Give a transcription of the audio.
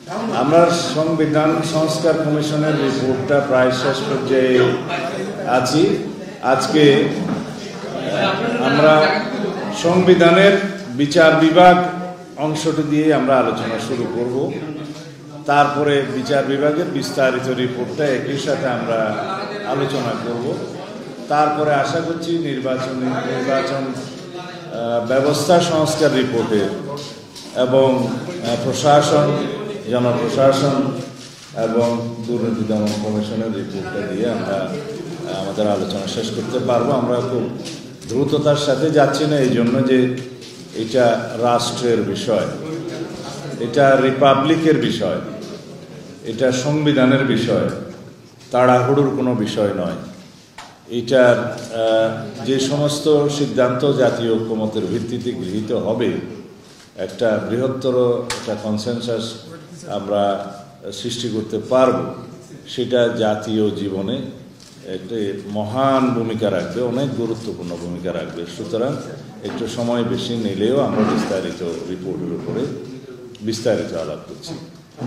আমরা সংবিধান সংস্কার কমিশনের রিপোর্টটা প্রায় শেষ পর্যায়ে আছি। আজকে আমরা সংবিধানের বিচার বিভাগ অংশটি দিয়ে আমরা আলোচনা শুরু করব। তারপরে বিচার বিভাগের বিস্তারিত রিপোর্টটা একই সাথে আমরা আলোচনা করব। তারপরে আশা করছি নির্বাচন ব্যবস্থা সংস্কার রিপোর্টের এবং প্রশাসন, জনপ্রশাসন এবং দুর্নীতি দমন কমিশনের রিপোর্টটা দিয়ে আমরা আমাদের আলোচনা শেষ করতে পারবো। আমরা খুব দ্রুততার সাথে যাচ্ছি না, এই জন্য যে এটা রাষ্ট্রের বিষয়, এটা রিপাবলিকের বিষয়, এটা সংবিধানের বিষয়, তাড়াহুড়োর কোনো বিষয় নয়। এটার যে সমস্ত সিদ্ধান্ত জাতীয় ঐক্যমতের ভিত্তিতে গৃহীত হবে, একটা বৃহত্তর একটা কনসেনসাস আমরা সৃষ্টি করতে পারব, সেটা জাতীয় জীবনে একটি মহান ভূমিকা রাখবে, অনেক গুরুত্বপূর্ণ ভূমিকা রাখবে। সুতরাং একটু সময় বেশি নিলেও আমরা বিস্তারিত রিপোর্টের উপরে বিস্তারিত আলাপ করছি।